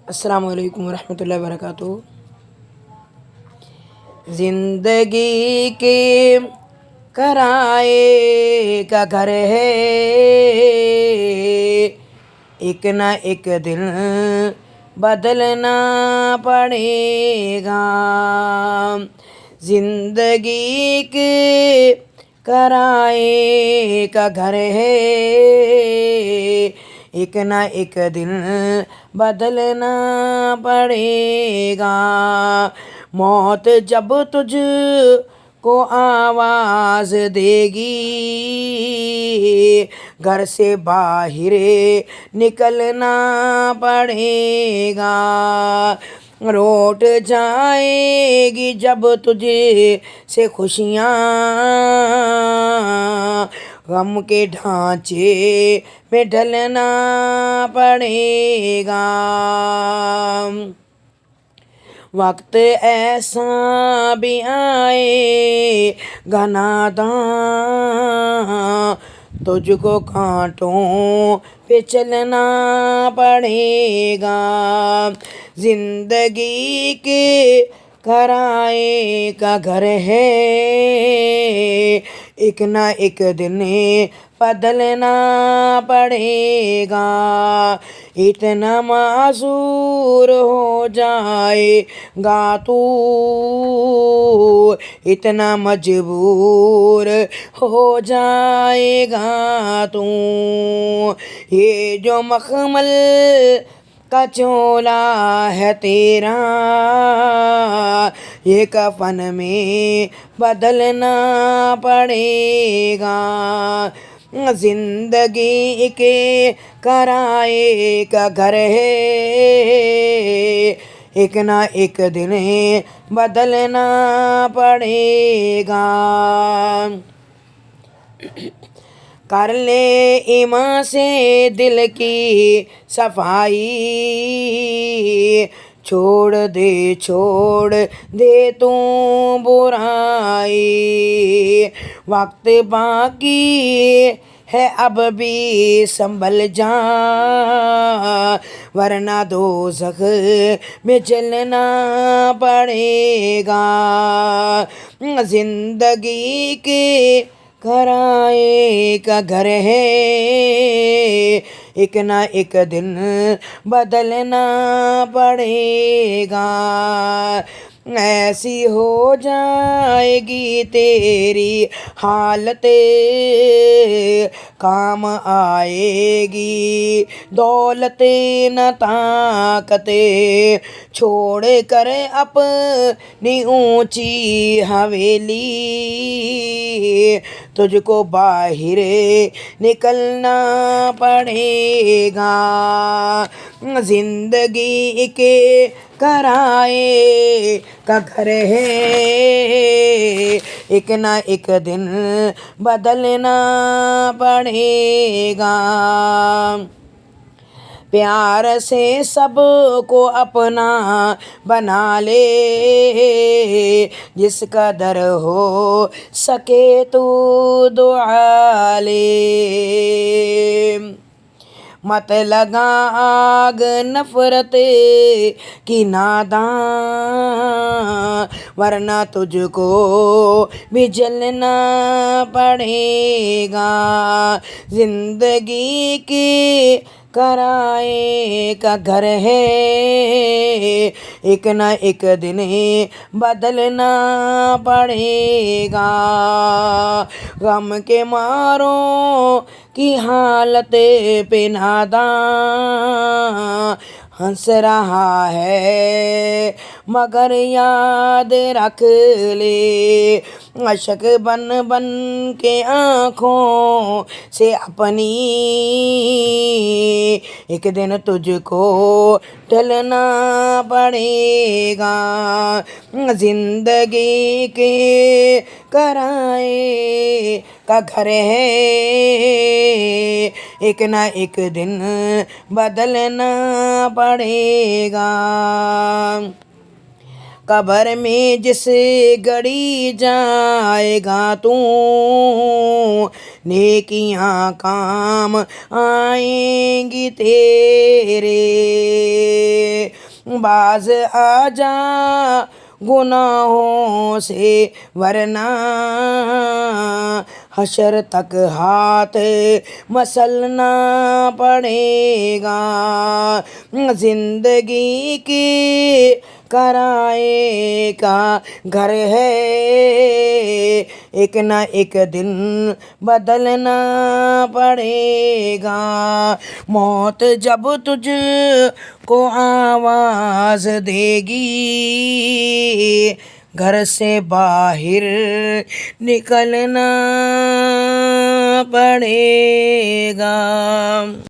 अस्सलाम वालेकुम रहमतुल्लाहि व बरकातुहू। जिंदगी के कराए का घर है, एक ना एक दिन बदलना पड़ेगा। जिंदगी के कराए का घर है, एक ना एक दिन बदलना पड़ेगा। मौत जब तुझ को आवाज़ देगी, घर से बाहर निकलना पड़ेगा। रोट जाएगी जब तुझे से खुशियाँ, गम के ढांचे में ढलना पड़ेगा। वक्त ऐसा भी आएगा नादां, तुझको कांटों पे चलना पड़ेगा। जिंदगी के कराए का घर है, एक ना एक दिन बदलना पड़ेगा। इतना मासूर हो जाएगा तू, इतना मजबूर हो जाएगा तू। ये जो मखमल का चोला है तेरा, ये कफन में बदलना पड़ेगा। जिंदगी के कराए का घर है, एक ना एक दिन बदलना पड़ेगा। कर ले ईमान से दिल की सफाई, छोड़ दे तू बुराई। वक्त बाकी है अब भी संभल जा, वरना दोज़ख में जलना पड़ेगा। जिंदगी के कराए का घर है, एक ना एक दिन बदलना पड़ेगा। ऐसी हो जाएगी तेरी हालत, काम आएगी दौलत न ताकत। छोड़ कर अपनी ऊंची हवेली, तुझको बाहर निकलना पड़ेगा। जिंदगी के कराए का घर है, एक ना एक दिन बदलना पड़ेगा। प्यार से सबको अपना बना ले, जिस कदर हो सके तू दुआ ले। मत लगा आग नफरत की नादां, वरना तुझको भी जलना पड़ेगा। जिंदगी की कराए का घर है, एक ना एक दिन बदलना पड़ेगा। गम के मारों की हालत पे नादां हंस रहा है, मगर याद रख ले। अशक बन बन के आँखों से अपनी, एक दिन तुझको टलना पड़ेगा। जिंदगी के कराए का घर है, एक ना एक दिन बदलना पड़ेगा। कब्र में जिस गड़ी जाएगा तू, नेकियां काम आएंगी तेरे। बाज आजा गुनाहों से, वरना हशर तक हाथ मसलना पड़ेगा। जिंदगी की किराए का घर है, एक न एक दिन बदलना पड़ेगा। मौत जब तुझ को आवाज देगी, घर से बाहर निकलना पड़ेगा।